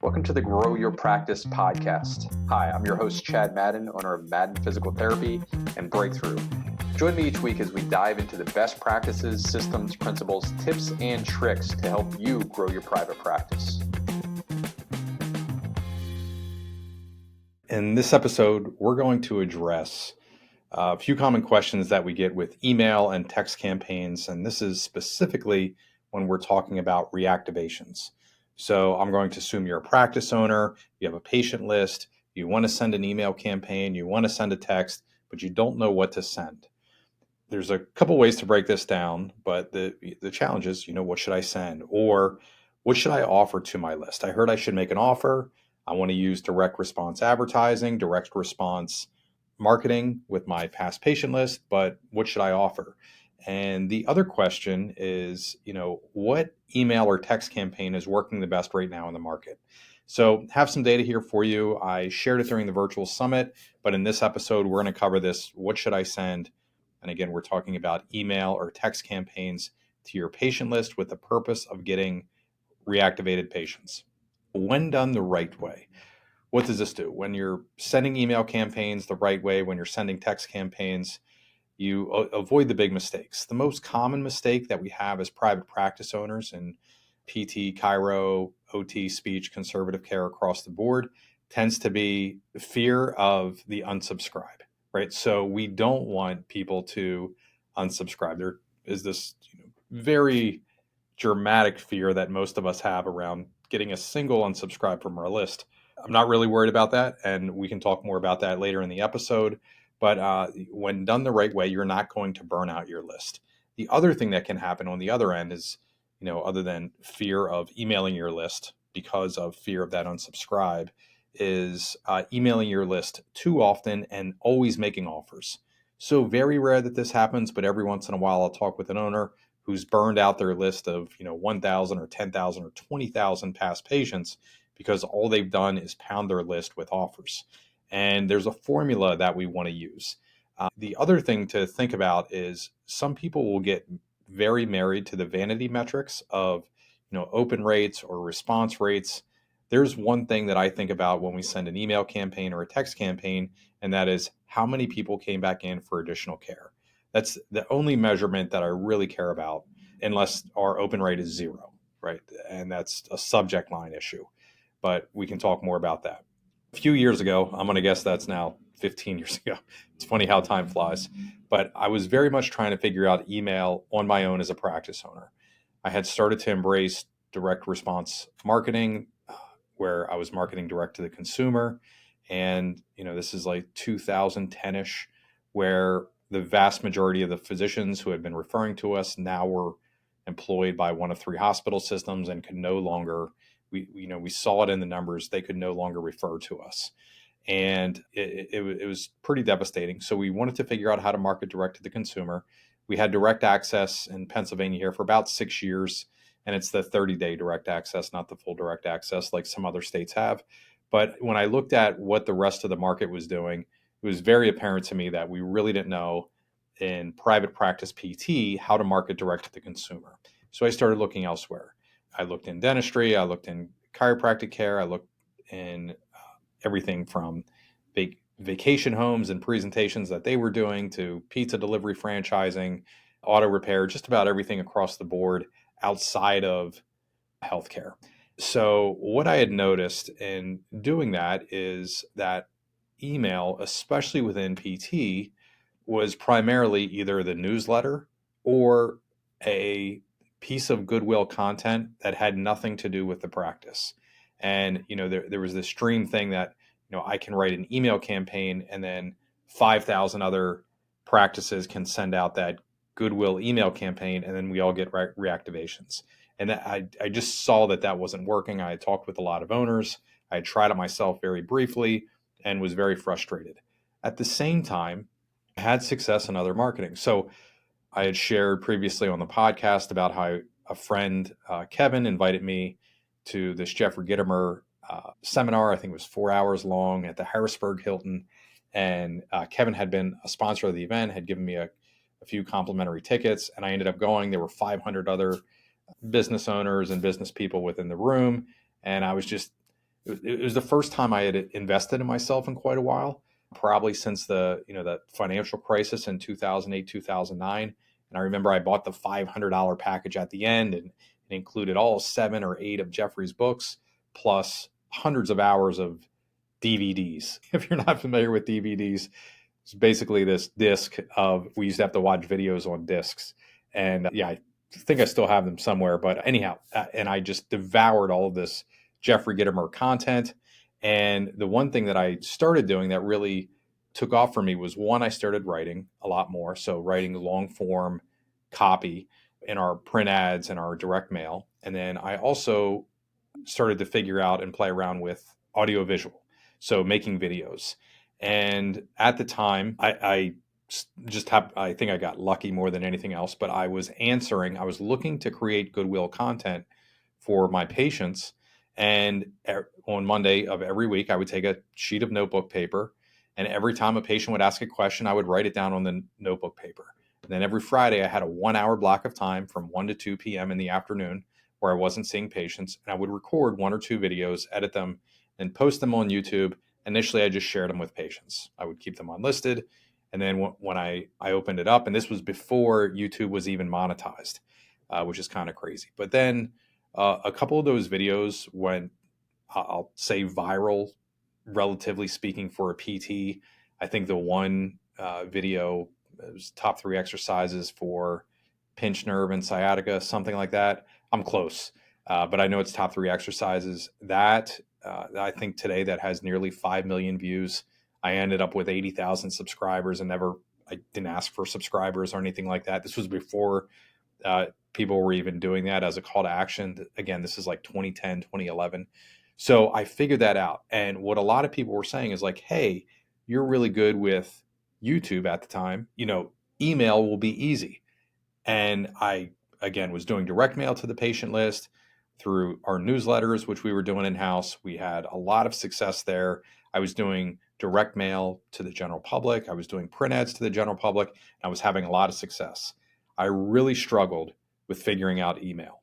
Welcome to the Grow Your Practice podcast. Hi, I'm your host, Chad Madden, owner of Madden Physical Therapy and Breakthrough. Join me each week as we dive into the best practices, systems, principles, tips, and tricks to help you grow your private practice. In this episode, we're going to address a few common questions that we get with email and text campaigns, and this is specifically when we're talking about reactivations. So I'm going to assume you're a practice owner, you have a patient list, you want to send an email campaign, you want to send a text, but you don't know what to send. There's a couple ways to break this down, but the challenge is, what should I send? Or what should I offer to my list? I heard I should make an offer. I want to use direct response advertising, direct response marketing with my past patient list, but what should I offer? And the other question is, what email or text campaign is working the best right now in the market? So have some data here for you. I shared it during the virtual summit, but in this episode, we're going to cover this. What should I send? And again, we're talking about email or text campaigns to your patient list with the purpose of getting reactivated patients. When done the right way, what does this do? When you're sending email campaigns the right way, when you're sending text campaigns, you avoid the big mistakes. The most common mistake that we have as private practice owners in PT, chiro, OT, speech, conservative care across the board tends to be fear of the unsubscribe, right? So we don't want people to unsubscribe. There is this very dramatic fear that most of us have around getting a single unsubscribe from our list. I'm not really worried about that, and we can talk more about that later in the episode. But when done the right way, you're not going to burn out your list. The other thing that can happen on the other end is, other than fear of emailing your list because of fear of that unsubscribe, is emailing your list too often and always making offers. So very rare that this happens, but every once in a while I'll talk with an owner who's burned out their list of 1,000 or 10,000 or 20,000 past patients because all they've done is pound their list with offers. And there's a formula that we want to use. The other thing to think about is some people will get very married to the vanity metrics of open rates or response rates. There's one thing that I think about when we send an email campaign or a text campaign, and that is how many people came back in for additional care. That's the only measurement that I really care about, unless our open rate is zero, right? And that's a subject line issue. But we can talk more about that. A few years ago, I'm going to guess that's now 15 years ago. It's funny how time flies. But I was very much trying to figure out email on my own as a practice owner. I had started to embrace direct response marketing, where I was marketing direct to the consumer. And, this is like 2010-ish, where the vast majority of the physicians who had been referring to us now were employed by one of three hospital systems and could no longer, we saw it in the numbers, they could no longer refer to us. And it was pretty devastating. So we wanted to figure out how to market direct to the consumer. We had direct access in Pennsylvania here for about 6 years, and it's the 30-day direct access, not the full direct access like some other states have. But when I looked at what the rest of the market was doing, it was very apparent to me that we really didn't know in private practice PT how to market direct to the consumer. So I started looking elsewhere. I looked in dentistry, I looked in chiropractic care, I looked in everything from vacation homes and presentations that they were doing to pizza delivery franchising, auto repair, just about everything across the board outside of healthcare. So what I had noticed in doing that is that email, especially within PT, was primarily either the newsletter or a piece of goodwill content that had nothing to do with the practice. And, there was this dream thing that, I can write an email campaign and then 5,000 other practices can send out that goodwill email campaign, and then we all get reactivations. And I just saw that wasn't working. I had talked with a lot of owners. I had tried it myself very briefly and was very frustrated. At the same time, I had success in other marketing. So I had shared previously on the podcast about how a friend, Kevin, invited me to this Jeffrey Gitomer seminar. I think it was 4 hours long at the Harrisburg Hilton. And Kevin had been a sponsor of the event, had given me a few complimentary tickets, and I ended up going. There were 500 other business owners and business people within the room. And I was just it was the first time I had invested in myself in quite a while, probably since the financial crisis in 2008, 2009. And I remember I bought the $500 package at the end, and it included all 7 or 8 of Jeffrey's books, plus hundreds of hours of DVDs. If you're not familiar with DVDs, it's basically this disc of, we used to have to watch videos on discs. And yeah, I think I still have them somewhere. But anyhow, and I just devoured all of this Jeffrey Gitomer content. And the one thing that I started doing that really took off for me was, one, I started writing a lot more. So writing long form copy in our print ads and our direct mail. And then I also started to figure out and play around with audiovisual, so making videos. And at the time, I just have, I think I got lucky more than anything else, but I was looking to create goodwill content for my patients. And on Monday of every week, I would take a sheet of notebook paper. And every time a patient would ask a question, I would write it down on the notebook paper. And then every Friday, I had a 1 hour block of time from 1 to 2 p.m. in the afternoon where I wasn't seeing patients. And I would record 1 or 2 videos, edit them, and post them on YouTube. Initially, I just shared them with patients. I would keep them unlisted. And then when I opened it up, and this was before YouTube was even monetized, which is kind of crazy. But then a couple of those videos went, I'll say, viral, relatively speaking, for a PT. I think the one video, it was top 3 exercises for pinched nerve and sciatica, something like that. I'm close, but I know it's top 3 exercises. That I think today that has nearly 5 million views. I ended up with 80,000 subscribers, and I didn't ask for subscribers or anything like that. This was before people were even doing that as a call to action. Again, this is like 2010, 2011. So I figured that out. And what a lot of people were saying is like, hey, you're really good with YouTube at the time. Email will be easy. And I, again, was doing direct mail to the patient list through our newsletters, which we were doing in house. We had a lot of success there. I was doing direct mail to the general public. I was doing print ads to the general public. And I was having a lot of success. I really struggled with figuring out email.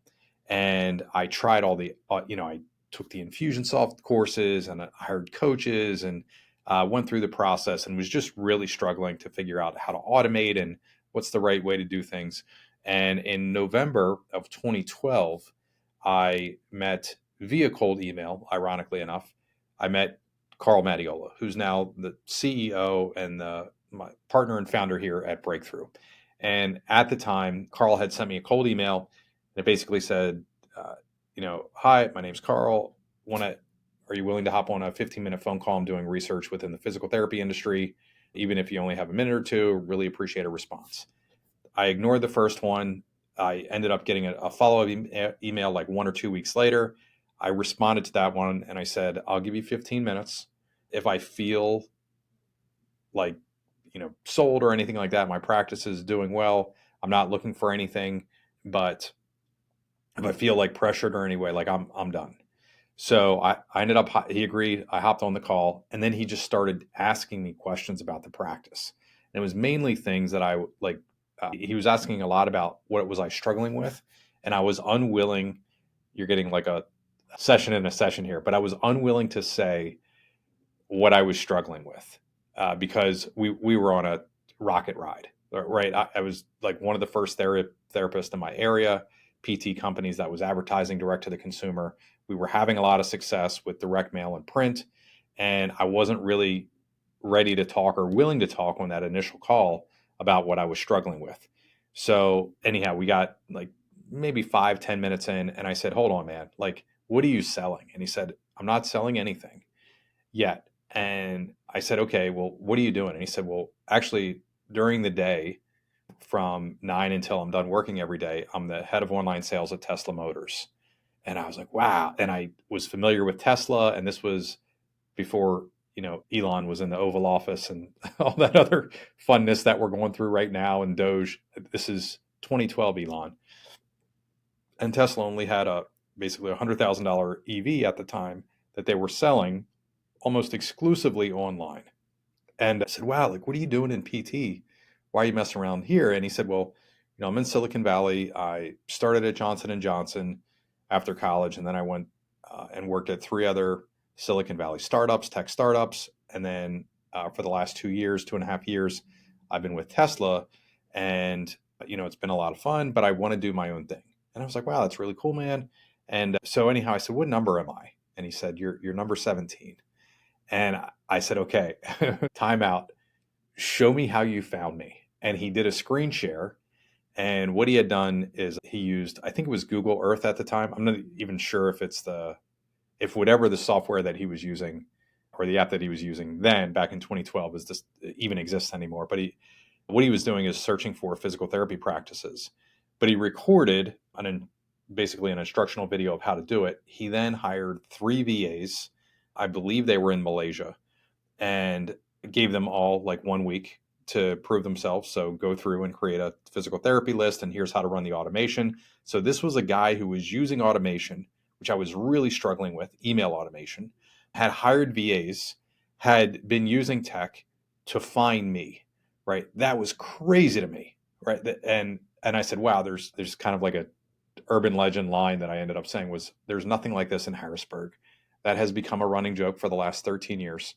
And I tried all I took the Infusionsoft courses, and I hired coaches, and went through the process, and was just really struggling to figure out how to automate and what's the right way to do things. And in November of 2012, I met via cold email, ironically enough, I met Carl Mattiola, who's now the CEO and my partner and founder here at Breakthrough. And at the time, Carl had sent me a cold email, and it basically said, hi, my name's Carl. Are you willing to hop on a 15-minute phone call? I'm doing research within the physical therapy industry. Even if you only have a minute or two, really appreciate a response. I ignored the first one. I ended up getting a follow-up email like 1 or 2 weeks later. I responded to that one, and I said, I'll give you 15 minutes. If I feel like, sold or anything like that, my practice is doing well. I'm not looking for anything, but if I feel like pressured or anyway, like I'm done. So I ended up, he agreed. I hopped on the call, and then he just started asking me questions about the practice. And it was mainly things that I like. He was asking a lot about what it was I struggling with, and I was unwilling. You're getting like a session in a session here, but I was unwilling to say what I was struggling with because we were on a rocket ride, right? I was like one of the first therapists in my area, PT companies that was advertising direct to the consumer. We were having a lot of success with direct mail and print, and I wasn't really ready to talk or willing to talk on that initial call about what I was struggling with. So anyhow, we got like maybe 5-10 minutes in, and I said, hold on, man, like, what are you selling? And he said, I'm not selling anything yet. And I said, okay, well, what are you doing? And he said, well, actually, during the day from 9 until I'm done working every day, I'm the head of online sales at Tesla Motors. And I was like, wow. And I was familiar with Tesla. And this was before, Elon was in the Oval Office and all that other funness that we're going through right now. And Doge, this is 2012 Elon. And Tesla only had basically $100,000 EV at the time that they were selling almost exclusively online. And I said, wow, like, what are you doing in PT? Why are you messing around here? And he said, well, I'm in Silicon Valley. I started at Johnson & Johnson after college, and then I went and worked at 3 other Silicon Valley startups, tech startups. And then for the last 2 years, 2.5 years, I've been with Tesla. And, it's been a lot of fun, but I want to do my own thing. And I was like, wow, that's really cool, man. And so anyhow, I said, what number am I? And he said, you're number 17. And I said, okay, time out. Show me how you found me. And he did a screen share. And what he had done is he used, I think it was Google Earth at the time. I'm not even sure if whatever the software that he was using or the app that he was using then back in 2012 is this even exists anymore. But what he was doing is searching for physical therapy practices. But he recorded basically an instructional video of how to do it. He then hired 3 VAs. I believe they were in Malaysia, and gave them all like 1 week to prove themselves. So go through and create a physical therapy list, and here's how to run the automation. So this was a guy who was using automation, which I was really struggling with, email automation, had hired VAs, had been using tech to find me, right? That was crazy to me, right? And I said, wow, there's kind of like a urban legend line that I ended up saying was, there's nothing like this in Harrisburg. That has become a running joke for the last 13 years,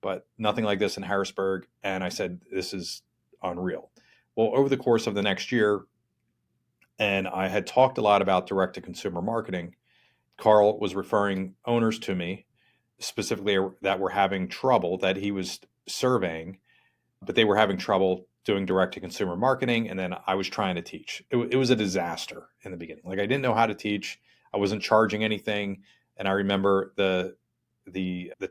but nothing like this in Harrisburg. And I said, this is unreal. Well, over the course of the next year, and I had talked a lot about direct to consumer marketing, Carl was referring owners to me, specifically that were having trouble, that he was surveying, but they were having trouble doing direct to consumer marketing. And then I was trying to teach. It was a disaster in the beginning. Like, I didn't know how to teach. I wasn't charging anything. And I remember the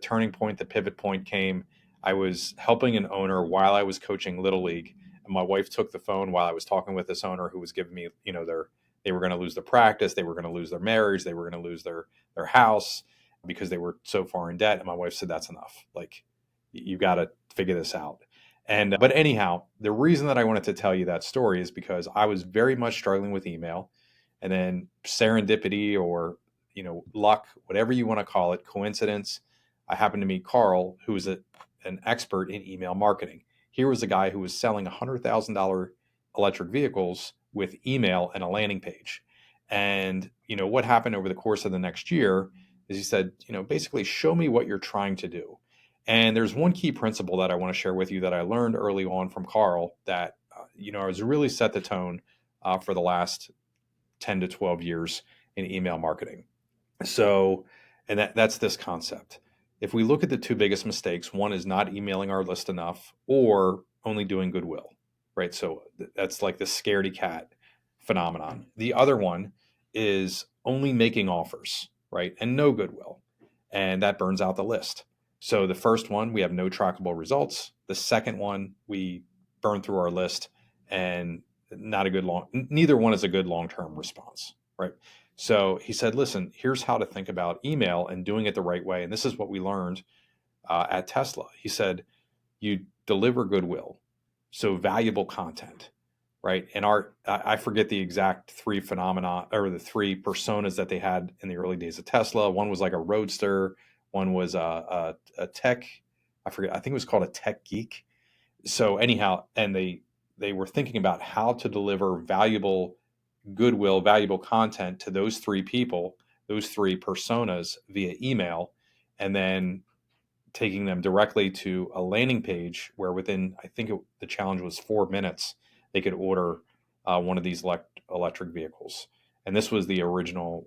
turning point, the pivot point came. I was helping an owner while I was coaching Little League. And my wife took the phone while I was talking with this owner who was giving me, they were going to lose their practice. They were going to lose their marriage. They were going to lose their house because they were so far in debt. And my wife said, that's enough. Like, you got to figure this out. But anyhow, the reason that I wanted to tell you that story is because I was very much struggling with email, and then serendipity, or, luck, whatever you want to call it, coincidence. I happened to meet Carl, who was an expert in email marketing. Here was a guy who was selling $100,000 electric vehicles with email and a landing page. And, what happened over the course of the next year is he said, basically show me what you're trying to do. And there's one key principle that I want to share with you that I learned early on from Carl that, has really set the tone for the last 10 to 12 years in email marketing. So, and that's this concept. If we look at the two biggest mistakes, one is not emailing our list enough, or only doing goodwill, right? So that's like the scaredy cat phenomenon. The other one is only making offers, right? And no goodwill. And that burns out the list. So the first one, we have no trackable results. The second one, we burn through our list, and neither one is a good long-term response, right? So he said, listen, here's how to think about email and doing it the right way. And this is what we learned at Tesla. He said, you deliver goodwill, so valuable content, right? And I forget the exact three phenomena or the three personas that they had in the early days of Tesla. One was like a roadster. One was a tech, I forget, I think it was called a tech geek. So anyhow, and they were thinking about how to deliver valuable goodwill, valuable content to those three people, those three personas via email, and then taking them directly to a landing page where the challenge was 4 minutes, they could order one of these electric vehicles. And this was the original,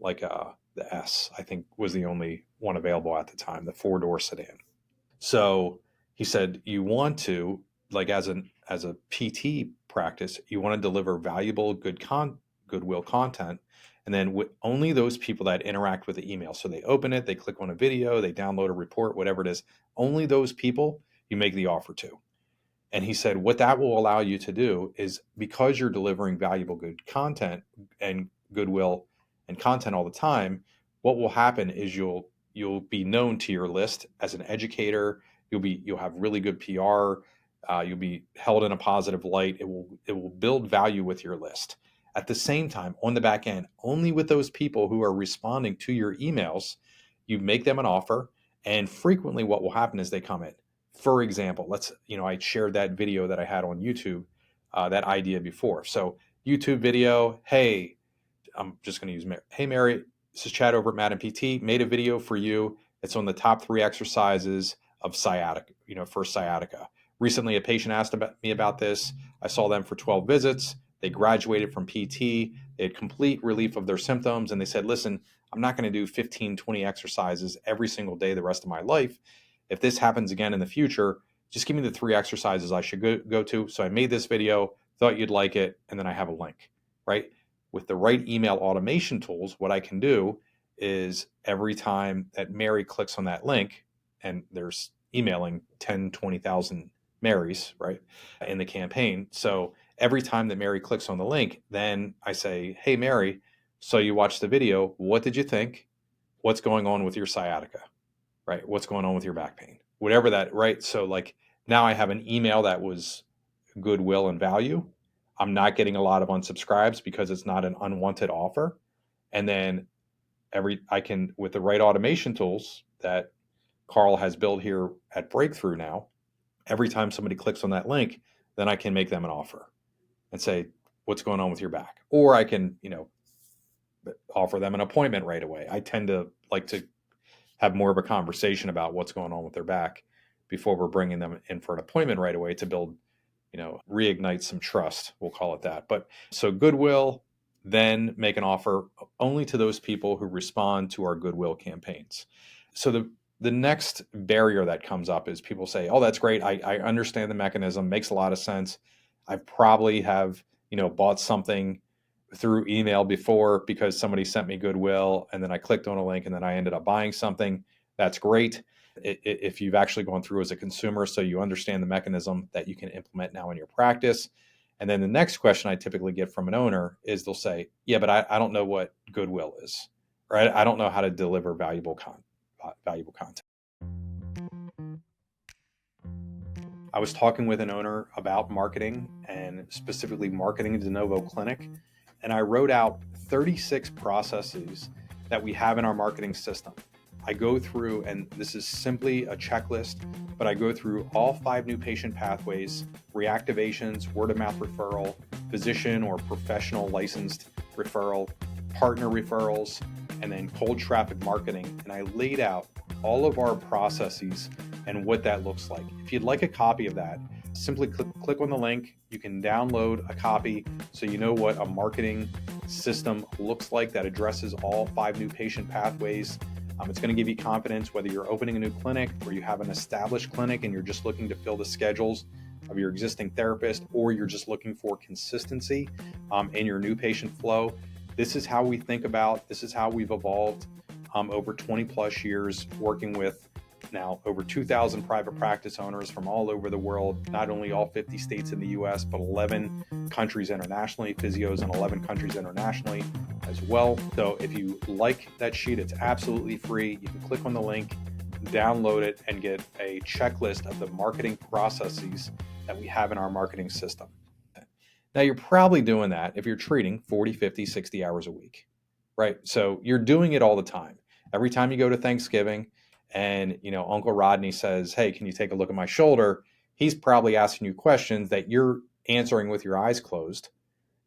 the S, I think was the only one available at the time, the 4-door sedan. So he said, you want to, like, as a PT practice, you want to deliver valuable, goodwill content, and then with only those people that interact with the email. So they open it, they click on a video, they download a report, whatever it is. Only those people you make the offer to. And he said, what that will allow you to do is, because you're delivering valuable, good content and goodwill and content all the time, what will happen is you'll be known to your list as an educator. You'll have really good PR. You'll be held in a positive light. It will build value with your list. At the same time, on the back end, only with those people who are responding to your emails, you make them an offer. And frequently what will happen is they come in. For example, I shared that video that I had on YouTube, that idea before. So YouTube video, hey, I'm just going to use Mary. Hey, Mary, this is Chad over at Madden PT. Made a video for you. It's on the top 3 exercises of sciatica, for sciatica. Recently, a patient asked me about this. I saw them for 12 visits. They graduated from PT. They had complete relief of their symptoms. And they said, listen, I'm not going to do 15, 20 exercises every single day the rest of my life. If this happens again in the future, just give me the 3 exercises I should go to. So I made this video, thought you'd like it, and then I have a link, right? With the right email automation tools, what I can do is every time that Mary clicks on that link, and there's emailing 10, 20,000 Marys, right, in the campaign. So every time that Mary clicks on the link, then I say, hey, Mary, so you watched the video. What did you think? What's going on with your sciatica, right? What's going on with your back pain? Whatever that, right? So like now I have an email that was goodwill and value. I'm not getting a lot of unsubscribes because it's not an unwanted offer. And then I can, with the right automation tools that Carl has built here at Breakthrough now, every time somebody clicks on that link, then I can make them an offer and say, what's going on with your back? Or I can, offer them an appointment right away. I tend to like to have more of a conversation about what's going on with their back before we're bringing them in for an appointment right away to build, reignite some trust. We'll call it that. But so goodwill, then make an offer only to those people who respond to our goodwill campaigns. So the next barrier that comes up is people say, oh, that's great. I understand the mechanism, makes a lot of sense. I probably have, bought something through email before because somebody sent me goodwill and then I clicked on a link and then I ended up buying something. That's great. If you've actually gone through as a consumer, so you understand the mechanism that you can implement now in your practice. And then the next question I typically get from an owner is they'll say, yeah, but I don't know what goodwill is, right? I don't know how to deliver valuable content. I was talking with an owner about marketing and specifically marketing de novo clinic, and I wrote out 36 processes that we have in our marketing system. I go through, and this is simply a checklist, but I go through all 5 new patient pathways, reactivations, word of mouth referral, physician or professional licensed referral, partner referrals, and then cold traffic marketing. And I laid out all of our processes and what that looks like. If you'd like a copy of that, simply click on the link. You can download a copy so you know what a marketing system looks like that addresses all 5 new patient pathways. It's going to give you confidence whether you're opening a new clinic or you have an established clinic and you're just looking to fill the schedules of your existing therapist, or you're just looking for consistency in your new patient flow. This is how we think about, this is how we've evolved over 20 plus years working with now over 2,000 private practice owners from all over the world, not only all 50 states in the US, but 11 countries internationally, physios in 11 countries internationally as well. So if you like that sheet, it's absolutely free. You can click on the link, download it, and get a checklist of the marketing processes that we have in our marketing system. Now, you're probably doing that if you're treating 40, 50, 60 hours a week, right? So you're doing it all the time. Every time you go to Thanksgiving and, Uncle Rodney says, hey, can you take a look at my shoulder? He's probably asking you questions that you're answering with your eyes closed,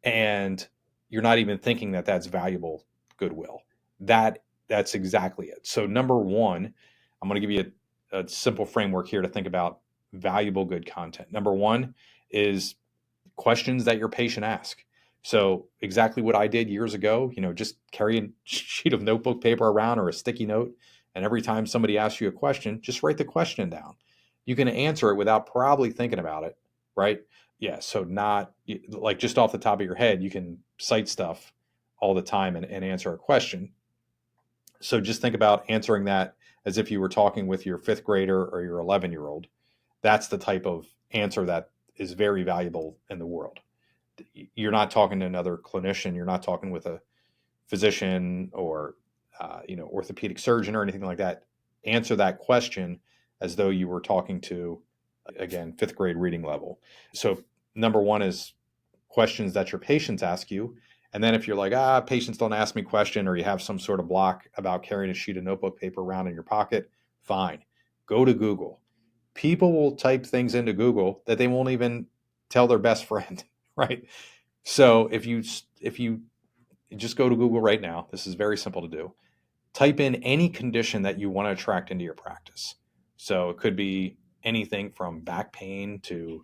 and you're not even thinking that that's valuable goodwill. That's exactly it. So number one, I'm going to give you a simple framework here to think about valuable good content. Number one is questions that your patient ask. So exactly what I did years ago, just carry a sheet of notebook paper around or a sticky note. And every time somebody asks you a question, just write the question down. You can answer it without probably thinking about it, right? Yeah. So not like just off the top of your head, you can cite stuff all the time and answer a question. So just think about answering that as if you were talking with your 5th grader or your 11-year-old. That's the type of answer that is very valuable in the world. You're not talking to another clinician. You're not talking with a physician or orthopedic surgeon or anything like that. Answer that question as though you were talking to, again, 5th grade reading level. So number one is questions that your patients ask you. And then if you're like, patients don't ask me question, or you have some sort of block about carrying a sheet of notebook paper around in your pocket, fine. Go to Google. People will type things into Google that they won't even tell their best friend, right? So if you just go to Google right now, this is very simple to do. type in any condition that you want to attract into your practice. So it could be anything from back pain to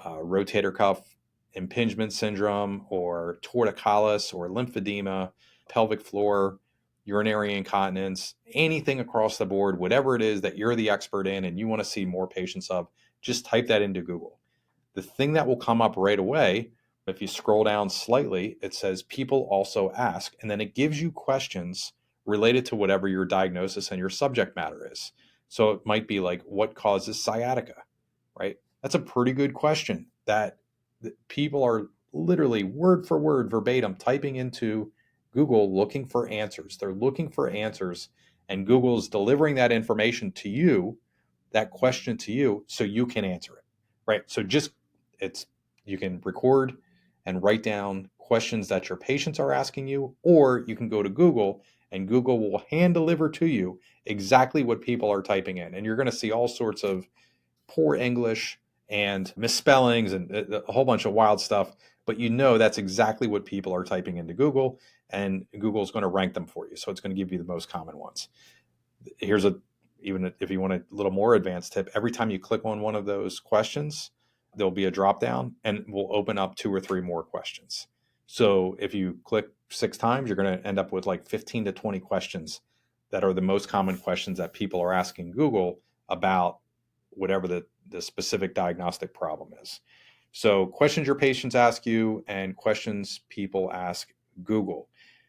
rotator cuff impingement syndrome or torticollis or lymphedema, pelvic floor, urinary incontinence, anything across the board, whatever it is that you're the expert in and you want to see more patients of, just type that into Google. The thing that will come up right away, if you scroll down slightly, it says people also ask, and then it gives you questions related to whatever your diagnosis and your subject matter is. So it might be like, what causes sciatica, right? That's a pretty good question that people are literally word for word, verbatim, typing into Google looking for answers. They're looking for answers, and Google's delivering that information to you, that question to you, so you can answer it, right? So just it's you can record and write down questions that your patients are asking you, or you can go to Google and Google will hand deliver to you exactly what people are typing in. And you're going to see all sorts of poor English and misspellings and a whole bunch of wild stuff, but you know that's exactly what people are typing into Google, and Google's going to rank them for you. So it's going to give you the most common ones. Here's even if you want a little more advanced tip, every time you click on one of those questions, there'll be a drop down and we'll open up 2 or 3 more questions. So if you click 6 times, you're going to end up with like 15 to 20 questions that are the most common questions that people are asking Google about whatever the specific diagnostic problem is. So questions your patients ask you and questions people ask Google.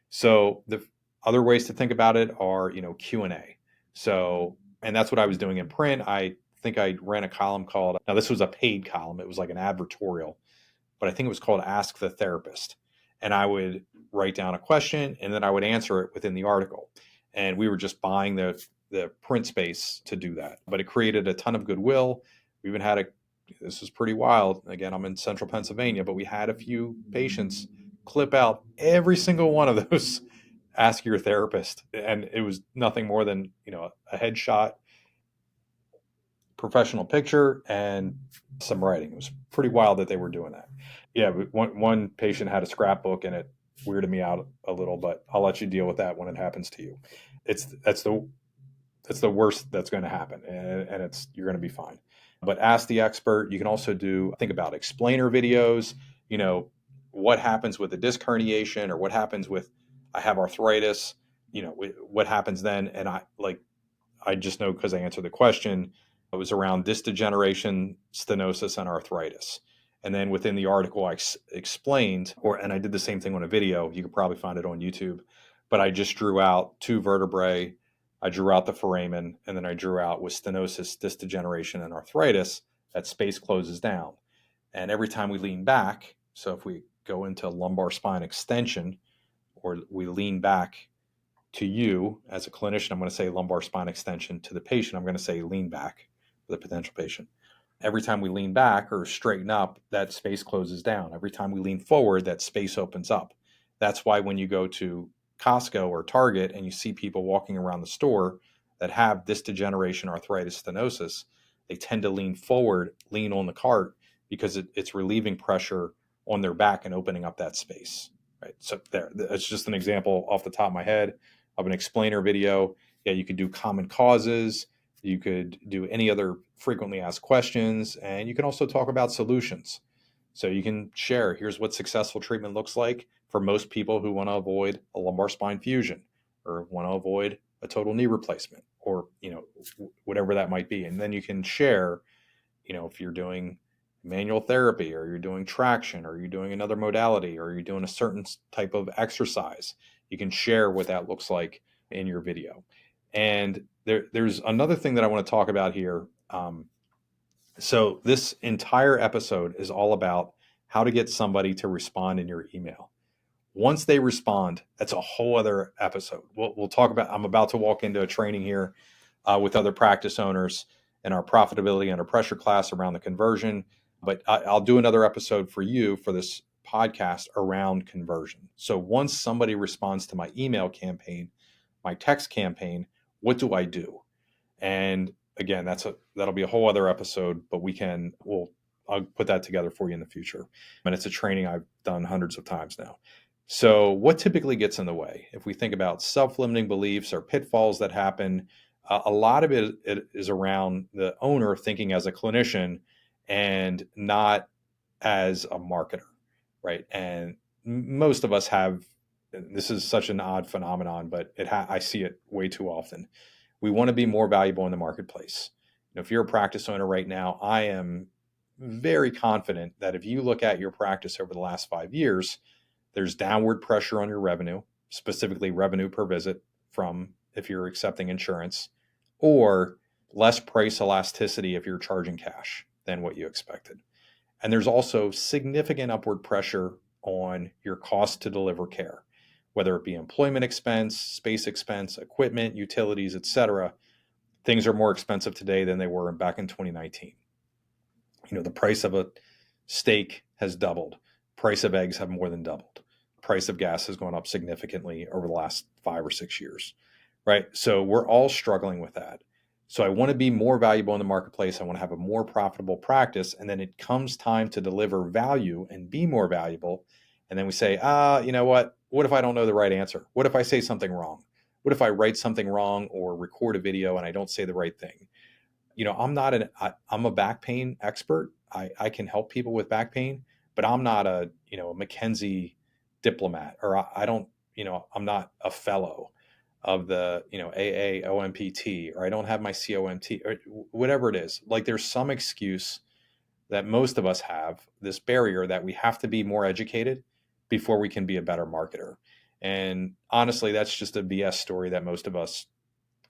So the other ways to think about it are, Q&A. So, and that's what I was doing in print. I think I ran a column called, now this was a paid column. It was like an advertorial, but I think it was called Ask the Therapist. And I would write down a question and then I would answer it within the article. And we were just buying the print space to do that. But it created a ton of goodwill. We even had this was pretty wild. Again, I'm in central Pennsylvania, but we had a few patients clip out every single one of those ask your therapist. And it was nothing more than, a headshot, professional picture, and some writing. It was pretty wild that they were doing that. Yeah, one patient had a scrapbook and it weirded me out a little, but I'll let you deal with that when it happens to you. That's the worst that's going to happen, and you're going to be fine. But ask the expert. You can also think about explainer videos. What happens with a disc herniation, or what happens with I have arthritis. What happens then? And I just know because I answered the question. It was around disc degeneration, stenosis, and arthritis. And then within the article, I explained, and I did the same thing on a video. You could probably find it on YouTube. But I just drew out 2 vertebrae. I drew out the foramen, and then I drew out with stenosis, disc degeneration, and arthritis, that space closes down. And every time we lean back, so if we go into lumbar spine extension, or we lean back to you as a clinician, I'm going to say lumbar spine extension. To the patient, I'm going to say lean back for the potential patient. Every time we lean back or straighten up, that space closes down. Every time we lean forward, that space opens up. That's why when you go to Costco or Target and you see people walking around the store that have disc degeneration, arthritis, stenosis, they tend to lean forward, lean on the cart, because it's relieving pressure on their back and opening up that space. Right. So that's just an example off the top of my head of an explainer video. Yeah, you could do common causes. You could do any other frequently asked questions, and you can also talk about solutions. So you can share, here's what successful treatment looks like for most people who want to avoid a lumbar spine fusion or want to avoid a total knee replacement, or, whatever that might be. And then you can share, if you're doing manual therapy, or you're doing traction, or you're doing another modality, or you're doing a certain type of exercise, you can share what that looks like in your video. And there's another thing that I want to talk about here. So this entire episode is all about how to get somebody to respond in your email. Once they respond, that's a whole other episode. We'll talk about, I'm about to walk into a training here with other practice owners in our profitability under pressure class around the conversion. But I'll do another episode for you for this podcast around conversion. So once somebody responds to my email campaign, my text campaign, what do I do? And again, that'll be a whole other episode, but I'll put that together for you in the future. And it's a training I've done hundreds of times now. So, what typically gets in the way? If we think about self limiting beliefs or pitfalls that happen, a lot of it is around the owner thinking as a clinician and not as a marketer, right? And most of us have, this is such an odd phenomenon, but I see it way too often. We want to be more valuable in the marketplace. If you're a practice owner right now, I am very confident that if you look at your practice over the last 5 years, there's downward pressure on your revenue, specifically revenue per visit from if you're accepting insurance, or less price elasticity if you're charging cash than what you expected. And there's also significant upward pressure on your cost to deliver care, whether it be employment expense, space expense, equipment, utilities, etc. Things are more expensive today than they were back in 2019. The price of a steak has doubled. Price of eggs have more than doubled. Price of gas has gone up significantly over the last 5 or 6 years, right? So we're all struggling with that. So I want to be more valuable in the marketplace. I want to have a more profitable practice. And then it comes time to deliver value and be more valuable. And then we say, you know what? What if I don't know the right answer? What if I say something wrong? What if I write something wrong or record a video and I don't say the right thing? I'm a back pain expert. I can help people with back pain, but I'm not a McKenzie diplomat, or I don't, I'm not a fellow of the, AAOMPT, or I don't have my COMT, or whatever it is. Like, there's some excuse that most of us have, this barrier that we have to be more educated before we can be a better marketer. And honestly, that's just a BS story that most of us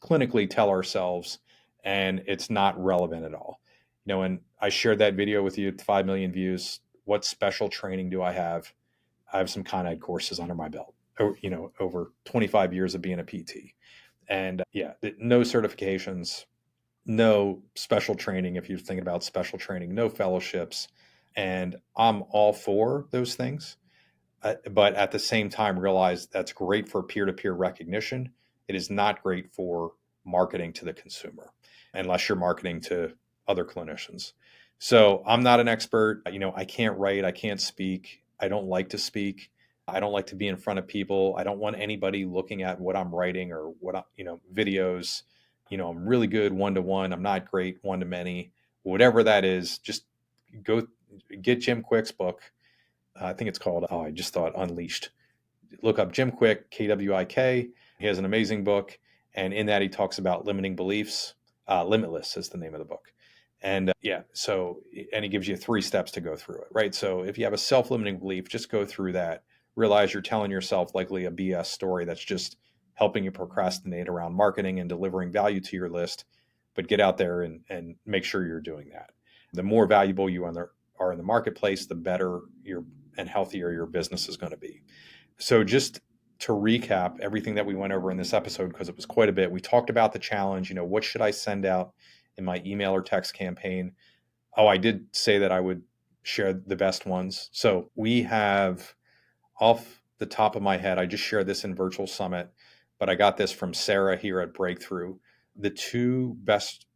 clinically tell ourselves, and it's not relevant at all. And I shared that video with you, 5 million views. What special training do I have? I have some Con Ed courses under my belt, over 25 years of being a PT. And yeah, no certifications, no special training. If you're thinking about special training, no fellowships. And I'm all for those things. But at the same time, realize that's great for peer-to-peer recognition. It is not great for marketing to the consumer unless you're marketing to other clinicians. So I'm not an expert. I can't write, I can't speak, I don't like to speak, I don't like to be in front of people. I don't want anybody looking at what I'm writing or videos. I'm really good one-to-one, I'm not great one-to-many. Whatever that is, just go get Jim Quick's book. I think it's called, I just thought, Unleashed. Look up Jim Quick, Kwik. He has an amazing book. And in that, he talks about limiting beliefs. Limitless is the name of the book. And and he gives you 3 steps to go through it, right? So if you have a self limiting belief, just go through that. Realize you're telling yourself likely a BS story that's just helping you procrastinate around marketing and delivering value to your list. But get out there and make sure you're doing that. The more valuable you are in the marketplace, the better and healthier your business is going to be. So just to recap everything that we went over in this episode, because it was quite a bit, we talked about the challenge. What should I send out in my email or text campaign? Oh, I did say that I would share the best ones. So we have, off the top of my head, I just shared this in Virtual Summit, but I got this from Sarah here at Breakthrough. The 2 best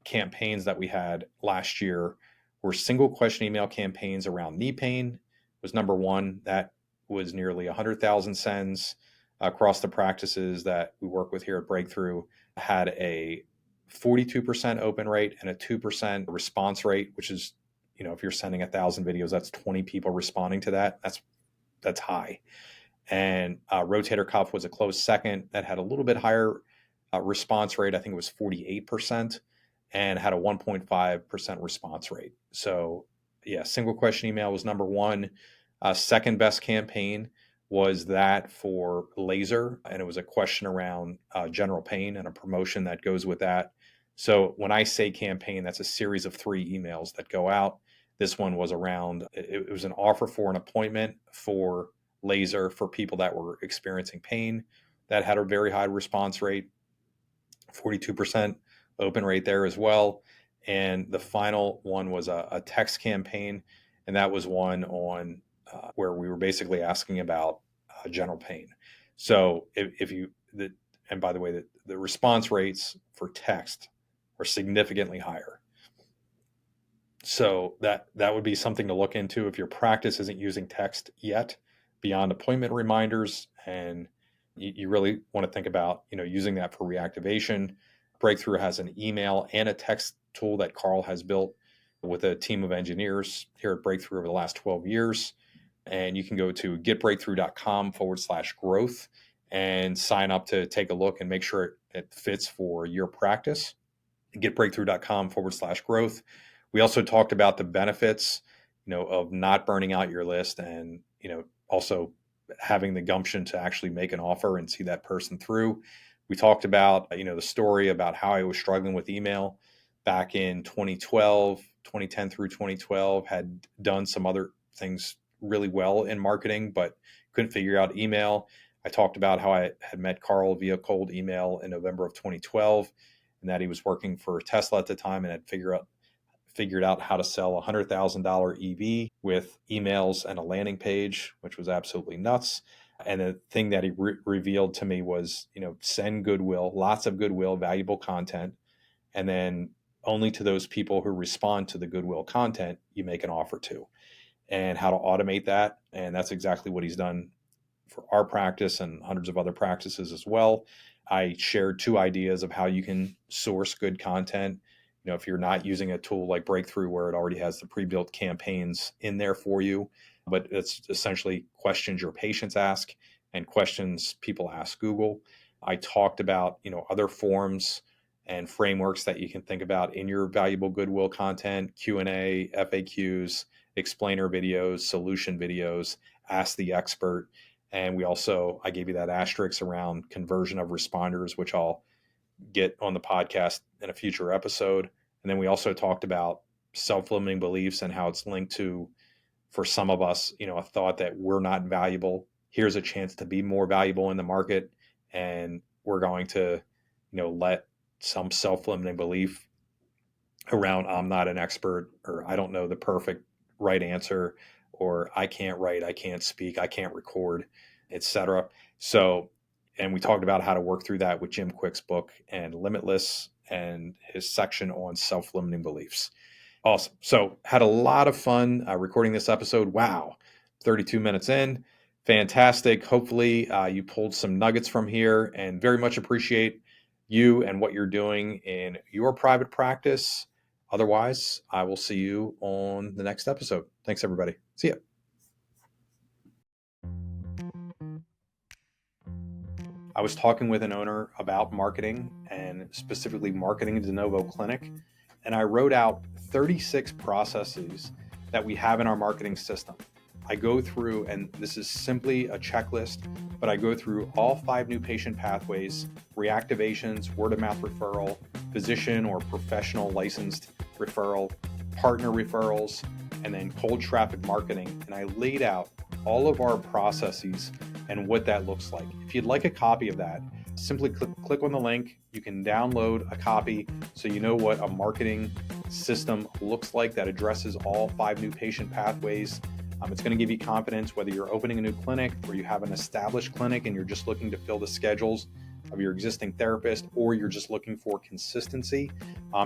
campaigns that we had last year were single question email campaigns around knee pain was number 1. That was nearly 100,000 sends across the practices that we work with here at Breakthrough. Had a 42% open rate and a 2% response rate, which is, if you're sending 1,000 videos, that's 20 people responding to that. That's high. And rotator cuff was a close second. That had a little bit higher response rate. I think it was 48%, and had a 1.5% response rate. So yeah, single question email was number 1. Second best campaign was that for laser, and it was a question around general pain and a promotion that goes with that. So when I say campaign, that's a series of 3 emails that go out. This one was around, it was an offer for an appointment for laser for people that were experiencing pain. That had a very high response rate, 42% open rate there as well. And the final one was a text campaign, and that was one on where we were basically asking about general pain. So and by the way, the response rates for text are significantly higher. So that would be something to look into if your practice isn't using text yet. beyond appointment reminders. And you really want to think about, using that for reactivation. Breakthrough has an email and a text tool that Carl has built with a team of engineers here at Breakthrough over the last 12 years. And you can go to getbreakthrough.com/growth and sign up to take a look and make sure it fits for your practice. Getbreakthrough.com/growth. We also talked about the benefits, of not burning out your list, and, also having the gumption to actually make an offer and see that person through. We talked about, the story about how I was struggling with email back in 2012, 2010 through 2012, had done some other things really well in marketing, but couldn't figure out email. I talked about how I had met Carl via cold email in November of 2012, and that he was working for Tesla at the time and had figured out how to sell a $100,000 EV with emails and a landing page, which was absolutely nuts. And the thing that he revealed to me was, send goodwill, lots of goodwill, valuable content, and then only to those people who respond to the goodwill content you make an offer to, and how to automate that. And that's exactly what he's done for our practice and hundreds of other practices as well. I shared 2 ideas of how you can source good content. If you're not using a tool like Breakthrough where it already has the pre-built campaigns in there for you, but it's essentially questions your patients ask and questions people ask Google. I talked about, other forms and frameworks that you can think about in your valuable goodwill content: Q&A, FAQs, explainer videos, solution videos, ask the expert. And I gave you that asterisk around conversion of responders, which I'll get on the podcast in a future episode. And then we also talked about self-limiting beliefs and how it's linked to, for some of us, a thought that we're not valuable. Here's a chance to be more valuable in the market. And we're going to, let some self-limiting belief around I'm not an expert, or I don't know the perfect right answer, or I can't write, I can't speak, I can't record, etc. So, and we talked about how to work through that with Jim Quick's book and Limitless and his section on self-limiting beliefs. Awesome. So had a lot of fun recording this episode. Wow. 32 minutes in. Fantastic. Hopefully you pulled some nuggets from here, and very much appreciate you and what you're doing in your private practice. Otherwise, I will see you on the next episode. Thanks, everybody. See ya. I was talking with an owner about marketing, and specifically marketing a de novo clinic, and I wrote out 36 processes that we have in our marketing system. I go through, and this is simply a checklist, but I go through all 5 new patient pathways: reactivations, word of mouth referral, physician or professional licensed referral, partner referrals, and then cold traffic marketing. And I laid out all of our processes and what that looks like. If you'd like a copy of that, simply click on the link. You can download a copy so you know what a marketing system looks like that addresses all 5 new patient pathways. It's going to give you confidence whether you're opening a new clinic or you have an established clinic and you're just looking to fill the schedules of your existing therapist, or you're just looking for consistency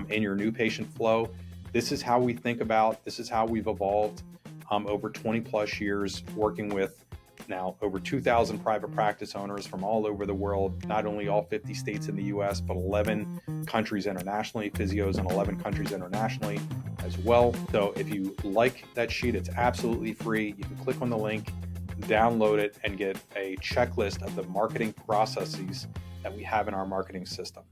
in your new patient flow. This is how we think about, this is how we've evolved over 20 plus years, working with now over 2,000 private practice owners from all over the world, not only all 50 states in the US, but 11 countries internationally, physios in 11 countries internationally as well. So if you like that sheet, it's absolutely free. You can click on the link, download it, and get a checklist of the marketing processes that we have in our marketing system.